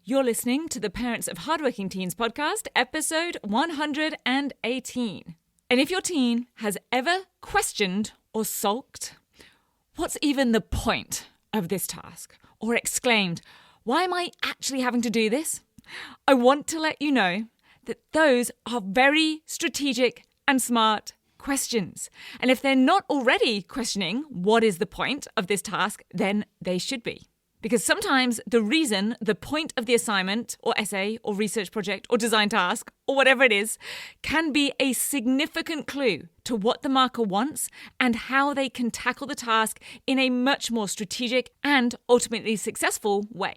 You're listening to the Parents of Hardworking Teens podcast, episode 118. And if your teen has ever questioned or sulked, what's even the point of this task? Or exclaimed, why am I actually having to do this? I want to let you know that those are very strategic and smart questions. And if they're not already questioning what is the point of this task, then they should be. Because sometimes the point of the assignment or essay or research project or design task or whatever it is can be a significant clue to what the marker wants and how they can tackle the task in a much more strategic and ultimately successful way.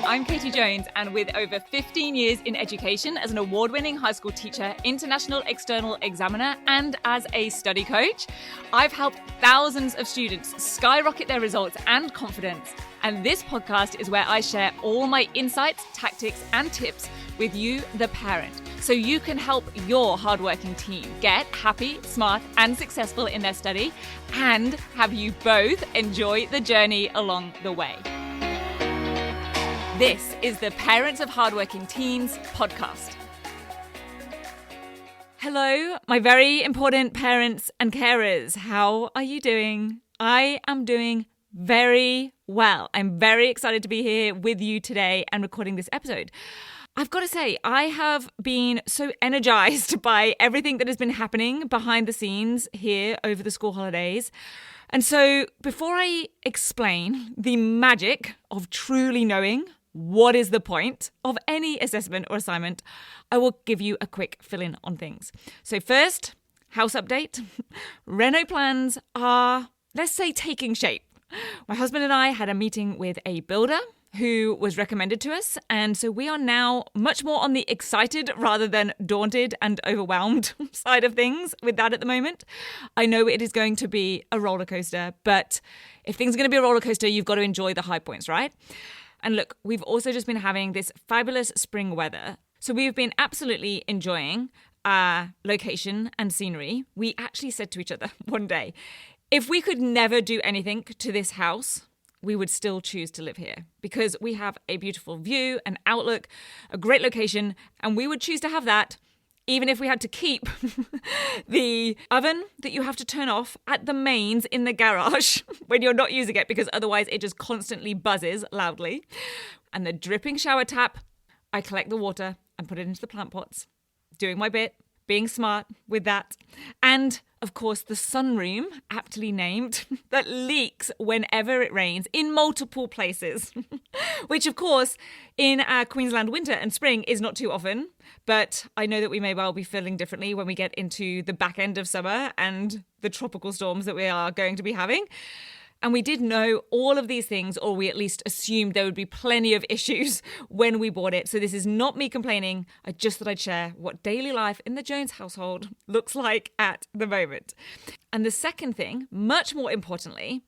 I'm Katie Jones, and with over 15 years in education as an award-winning high school teacher, international external examiner, and as a study coach, I've helped thousands of students skyrocket their results and confidence. And this podcast is where I share all my insights, tactics, and tips with you, the parent, so you can help your hardworking teen get happy, smart, and successful in their study, and have you both enjoy the journey along the way. This is the Parents of Hardworking Teens podcast. Hello, my very important parents and carers. How are you doing? I am doing very well. I'm very excited to be here with you today and recording this episode. I've got to say, I have been so energized by everything that has been happening behind the scenes here over the school holidays. And so before I explain the magic of truly knowing what is the point of any assessment or assignment, I will give you a quick fill-in on things. So first, house update. Reno plans are, let's say, taking shape. My husband and I had a meeting with a builder who was recommended to us, and so we are now much more on the excited rather than daunted and overwhelmed side of things with that at the moment. I know it is going to be a roller coaster, but if things are going to be a roller coaster, you've got to enjoy the high points, right? And look, we've also just been having this fabulous spring weather. So we've been absolutely enjoying our location and scenery. We actually said to each other one day, if we could never do anything to this house, we would still choose to live here because we have a beautiful view, an outlook, a great location, and we would choose to have that even if we had to keep the oven that you have to turn off at the mains in the garage when you're not using it because otherwise it just constantly buzzes loudly. And the dripping shower tap, I collect the water and put it into the plant pots. Doing my bit, being smart with that. And of course, the sunroom, aptly named, that leaks whenever it rains in multiple places, which of course in our Queensland winter and spring is not too often. But I know that we may well be feeling differently when we get into the back end of summer and the tropical storms that we are going to be having. And we did know all of these things, or we at least assumed there would be plenty of issues when we bought it. So this is not me complaining. I just thought I'd share what daily life in the Jones household looks like at the moment. And the second thing, much more importantly,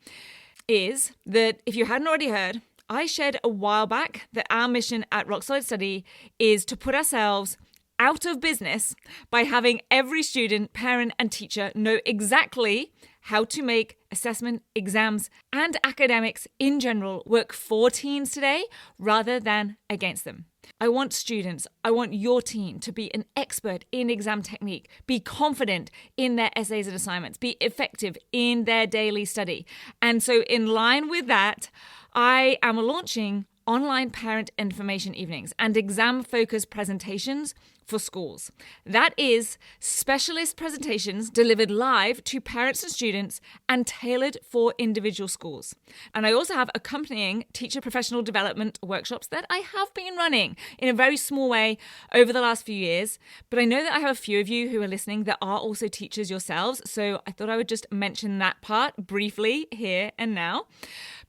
is that if you hadn't already heard, I shared a while back that our mission at Rock Solid Study is to put ourselves out of business by having every student, parent, and teacher know exactly how to make assessment, exams, and academics in general work for teens today rather than against them. I want your teen to be an expert in exam technique, be confident in their essays and assignments, be effective in their daily study. And so in line with that, I am launching online parent information evenings and exam-focused presentations for schools. That is specialist presentations delivered live to parents and students and tailored for individual schools. And I also have accompanying teacher professional development workshops that I have been running in a very small way over the last few years. But I know that I have a few of you who are listening that are also teachers yourselves. So I thought I would just mention that part briefly here and now.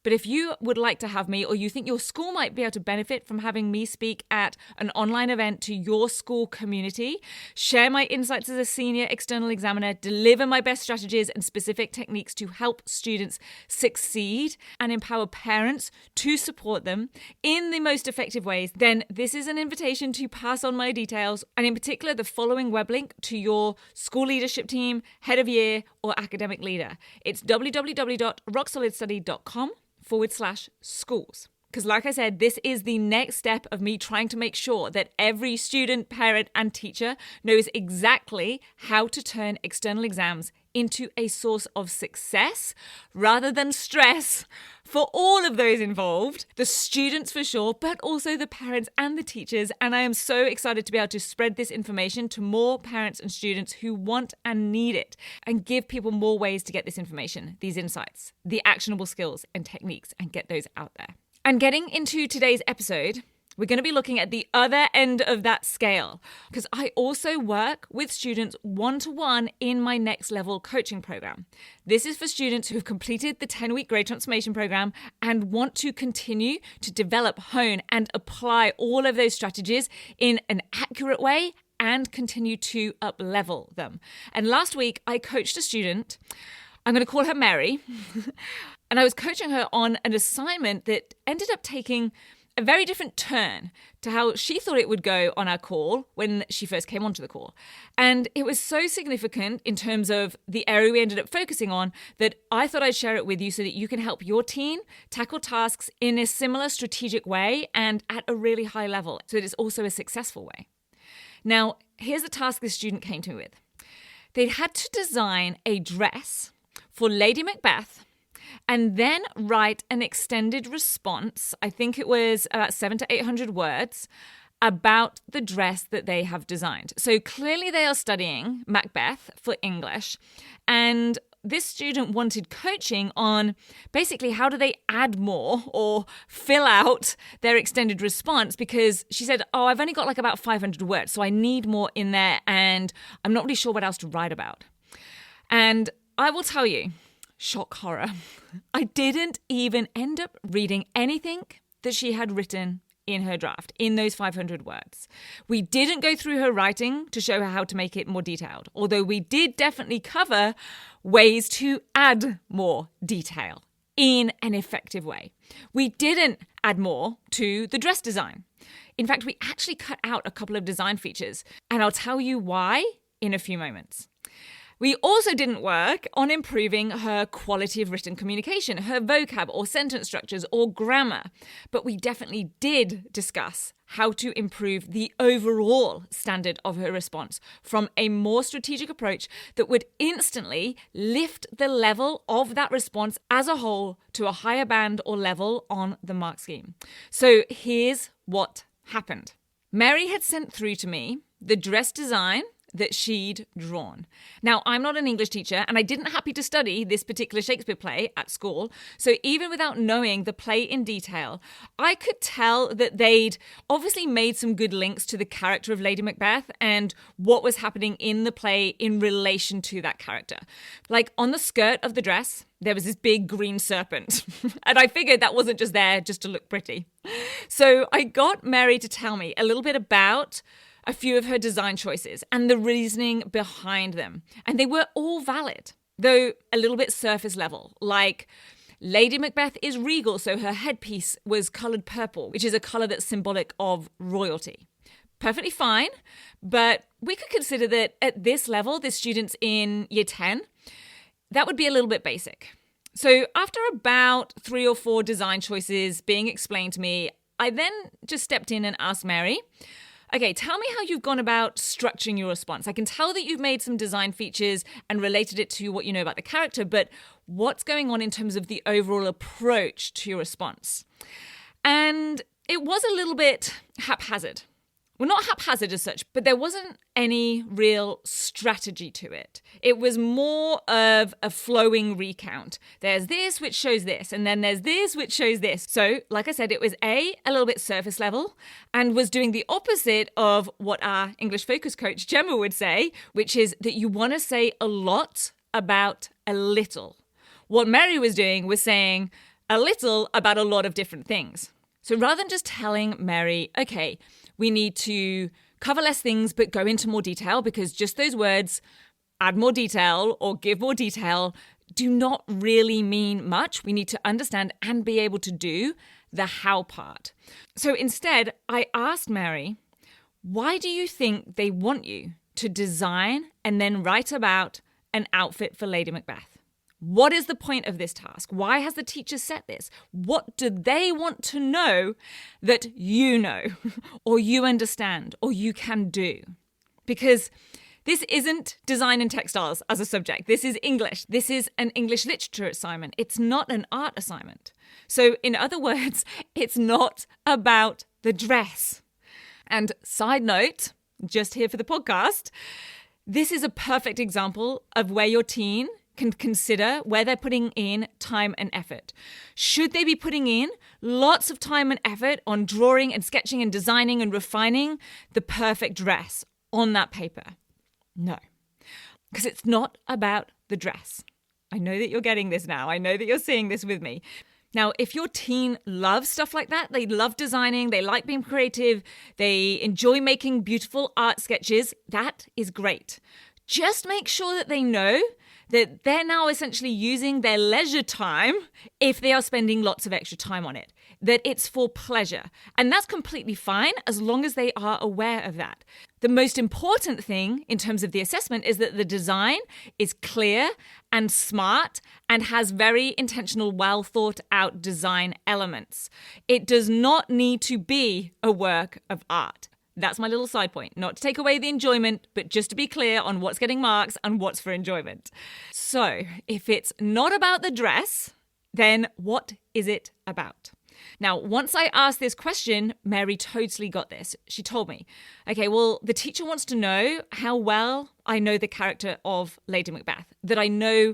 But if you would like to have me, or you think your school might be able to benefit from having me speak at an online event to your school school community, share my insights as a senior external examiner, deliver my best strategies and specific techniques to help students succeed, and empower parents to support them in the most effective ways, then this is an invitation to pass on my details, and in particular the following web link to your school leadership team, head of year, or academic leader. It's www.rocksolidstudy.com/schools. Because like I said, this is the next step of me trying to make sure that every student, parent, and teacher knows exactly how to turn external exams into a source of success rather than stress for all of those involved, the students for sure, but also the parents and the teachers. And I am so excited to be able to spread this information to more parents and students who want and need it, and give people more ways to get this information, these insights, the actionable skills and techniques, and get those out there. And getting into today's episode, we're going to be looking at the other end of that scale, because I also work with students one-to-one in my next level coaching program. This is for students who've completed the 10-week Grade Transformation program and want to continue to develop, hone, and apply all of those strategies in an accurate way and continue to up-level them. And last week, I coached a student. I'm going to call her Mary. And I was coaching her on an assignment that ended up taking a very different turn to how she thought it would go on our call when she first came onto the call. And it was so significant in terms of the area we ended up focusing on that I thought I'd share it with you so that you can help your team tackle tasks in a similar strategic way and at a really high level, so that it's also a successful way. Now, here's the task this student came to me with. They had to design a dress for Lady Macbeth and then write an extended response, I think it was about 700 to 800 words, about the dress that they have designed. So clearly they are studying Macbeth for English, and this student wanted coaching on basically how do they add more or fill out their extended response, because she said, I've only got like about 500 words, so I need more in there and I'm not really sure what else to write about. And I will tell you, shock horror, I didn't even end up reading anything that she had written in her draft, in those 500 words. We didn't go through her writing to show her how to make it more detailed, although we did definitely cover ways to add more detail in an effective way. We didn't add more to the dress design. In fact, we actually cut out a couple of design features, and I'll tell you why in a few moments. We also didn't work on improving her quality of written communication, her vocab or sentence structures or grammar, but we definitely did discuss how to improve the overall standard of her response from a more strategic approach that would instantly lift the level of that response as a whole to a higher band or level on the mark scheme. So here's what happened. Mary had sent through to me the dress design that she'd drawn. Now, I'm not an English teacher, and I didn't happen to study this particular Shakespeare play at school, so even without knowing the play in detail, I could tell that they'd obviously made some good links to the character of Lady Macbeth and what was happening in the play in relation to that character. Like, on the skirt of the dress, there was this big green serpent, and I figured that wasn't just there just to look pretty. So I got Mary to tell me a little bit about a few of her design choices and the reasoning behind them. And they were all valid, though a little bit surface level. Like, Lady Macbeth is regal, so her headpiece was coloured purple, which is a colour that's symbolic of royalty. Perfectly fine, but we could consider that at this level, the students in year 10, that would be a little bit basic. So after about 3 or 4 design choices being explained to me, I then just stepped in and asked Mary, okay, tell me how you've gone about structuring your response. I can tell that you've made some design features and related it to what you know about the character, but what's going on in terms of the overall approach to your response? And it was a little bit haphazard. Well, not haphazard as such, but there wasn't any real strategy to it. It was more of a flowing recount. There's this, which shows this, and then there's this, which shows this. So, like I said, it was a little bit surface level and was doing the opposite of what our English focus coach, Gemma, would say, which is that you want to say a lot about a little. What Mary was doing was saying a little about a lot of different things. So rather than just telling Mary, okay, we need to cover less things but go into more detail, because just those words, add more detail or give more detail, do not really mean much. We need to understand and be able to do the how part. So instead, I asked Mary, why do you think they want you to design and then write about an outfit for Lady Macbeth? What is the point of this task? Why has the teacher set this? What do they want to know that you know, or you understand, or you can do? Because this isn't design and textiles as a subject. This is English. This is an English literature assignment. It's not an art assignment. So in other words, it's not about the dress. And side note, just here for the podcast, this is a perfect example of where your teen can consider where they're putting in time and effort. Should they be putting in lots of time and effort on drawing and sketching and designing and refining the perfect dress on that paper? No, because it's not about the dress. I know that you're getting this now. I know that you're seeing this with me. Now, if your teen loves stuff like that, they love designing, they like being creative, they enjoy making beautiful art sketches, that is great. Just make sure that they know that they're now essentially using their leisure time if they are spending lots of extra time on it, that it's for pleasure. And that's completely fine as long as they are aware of that. The most important thing in terms of the assessment is that the design is clear and smart and has very intentional, well thought out design elements. It does not need to be a work of art. That's my little side point. Not to take away the enjoyment, but just to be clear on what's getting marks and what's for enjoyment. So if it's not about the dress, then what is it about? Now, once I asked this question, Mary totally got this. She told me, okay, well, the teacher wants to know how well I know the character of Lady Macbeth, that I know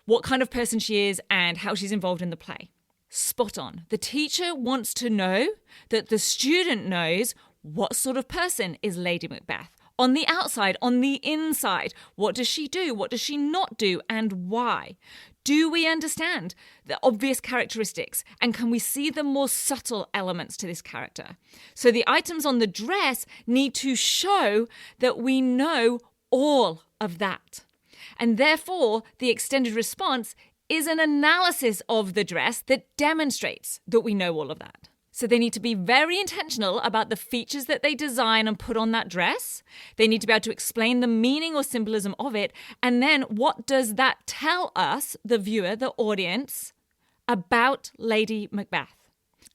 what kind of person she is and how she's involved in the play. Spot on. The teacher wants to know that the student knows what sort of person is Lady Macbeth? On the outside, on the inside, what does she do? What does she not do? And why? Do we understand the obvious characteristics? And can we see the more subtle elements to this character? So the items on the dress need to show that we know all of that. And therefore, the extended response is an analysis of the dress that demonstrates that we know all of that. So they need to be very intentional about the features that they design and put on that dress. They need to be able to explain the meaning or symbolism of it. And then what does that tell us, the viewer, the audience, about Lady Macbeth?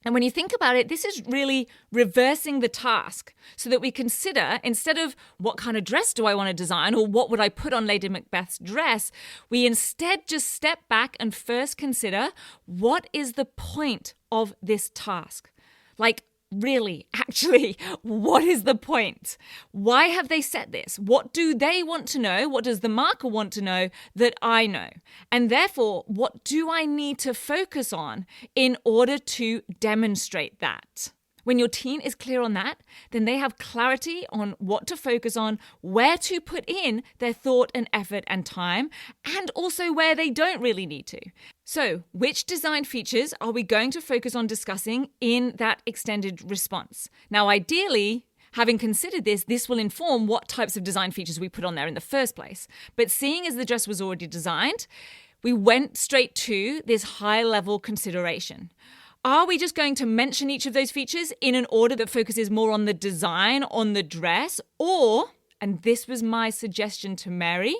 And when you think about it, this is really reversing the task so that we consider, instead of what kind of dress do I want to design or what would I put on Lady Macbeth's dress, we instead just step back and first consider what is the point of this task? Like, really, actually, what is the point? Why have they set this? What do they want to know? What does the marker want to know that I know? And therefore, what do I need to focus on in order to demonstrate that? When your teen is clear on that, then they have clarity on what to focus on, where to put in their thought and effort and time, and also where they don't really need to. So, which design features are we going to focus on discussing in that extended response? Now, ideally, having considered this, this will inform what types of design features we put on there in the first place. But seeing as the dress was already designed, we went straight to this high-level consideration. Are we just going to mention each of those features in an order that focuses more on the design, on the dress? Or, and this was my suggestion to Mary,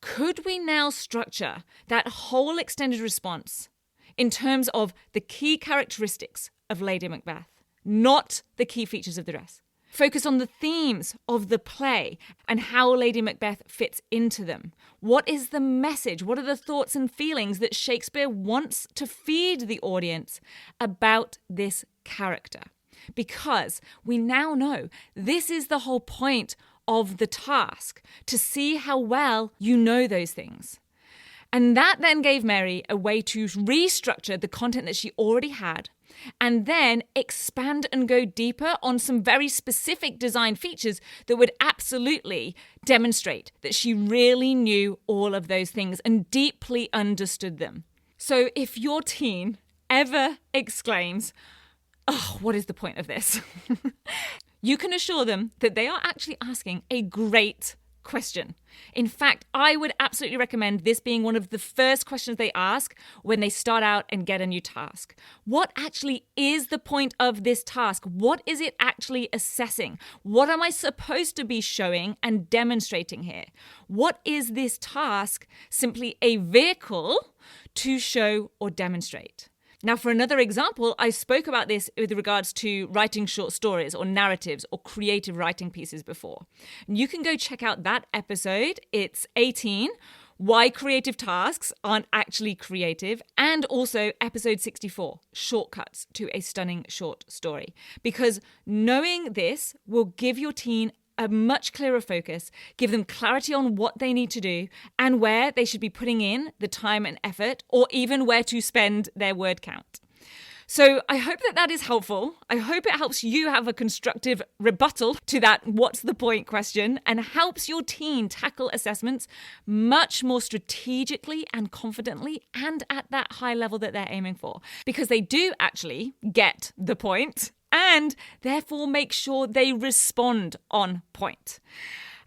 could we now structure that whole extended response in terms of the key characteristics of Lady Macbeth, not the key features of the dress? Focus on the themes of the play and how Lady Macbeth fits into them. What is the message? What are the thoughts and feelings that Shakespeare wants to feed the audience about this character? Because we now know this is the whole point of the task, to see how well you know those things. And that then gave Mary a way to restructure the content that she already had and then expand and go deeper on some very specific design features that would absolutely demonstrate that she really knew all of those things and deeply understood them. So if your teen ever exclaims, "Oh, what is the point of this?" you can assure them that they are actually asking a great question. In fact, I would absolutely recommend this being one of the first questions they ask when they start out and get a new task. What actually is the point of this task? What is it actually assessing? What am I supposed to be showing and demonstrating here? What is this task simply a vehicle to show or demonstrate? Now, for another example, I spoke about this with regards to writing short stories or narratives or creative writing pieces before. You can go check out that episode. It's 18, Why Creative Tasks Aren't Actually Creative, and also episode 64, Shortcuts to a Stunning Short Story. Because knowing this will give your teen a much clearer focus, give them clarity on what they need to do and where they should be putting in the time and effort, or even where to spend their word count. So I hope that is helpful. I hope it helps you have a constructive rebuttal to that what's the point question, and helps your teen tackle assessments much more strategically and confidently and at that high level that they're aiming for, because they do actually get the point and therefore make sure they respond on point.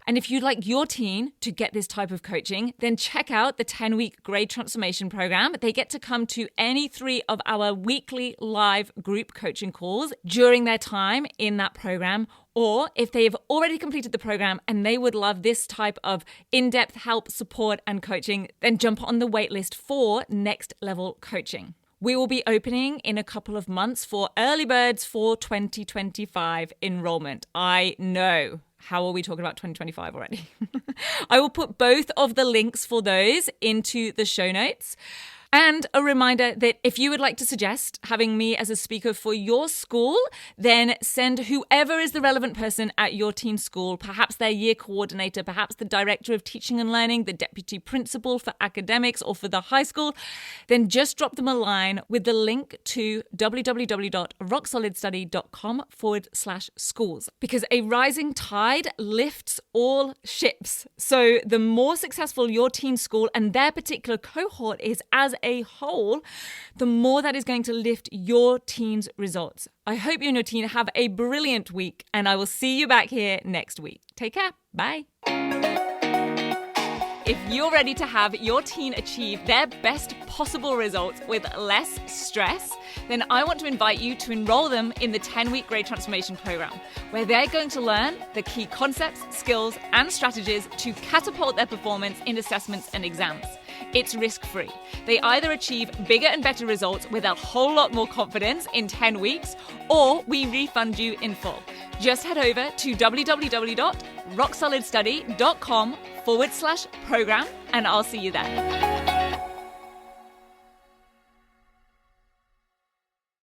And if you'd like your teen to get this type of coaching, then check out the 10-week grade transformation program. They get to come to any 3 of our weekly live group coaching calls during their time in that program. Or if they have already completed the program and they would love this type of in-depth help, support, and coaching, then jump on the waitlist for next level coaching. We will be opening in a couple of months for early birds for 2025 enrollment. I know. How are we talking about 2025 already? I will put both of the links for those into the show notes. And a reminder that if you would like to suggest having me as a speaker for your school, then send whoever is the relevant person at your teen school, perhaps their year coordinator, perhaps the director of teaching and learning, the deputy principal for academics or for the high school, then just drop them a line with the link to www.rocksolidstudy.com/schools, because a rising tide lifts all ships. So the more successful your teen school and their particular cohort is as a whole, the more that is going to lift your teen's results. I hope you and your teen have a brilliant week, and I will see you back here next week. Take care. Bye. If you're ready to have your teen achieve their best possible results with less stress, then I want to invite you to enroll them in the 10-week grade transformation program, where they're going to learn the key concepts, skills, and strategies to catapult their performance in assessments and exams. It's risk-free. They either achieve bigger and better results with a whole lot more confidence in 10 weeks, or we refund you in full. Just head over to www.rocksolidstudy.com/program, and I'll see you there.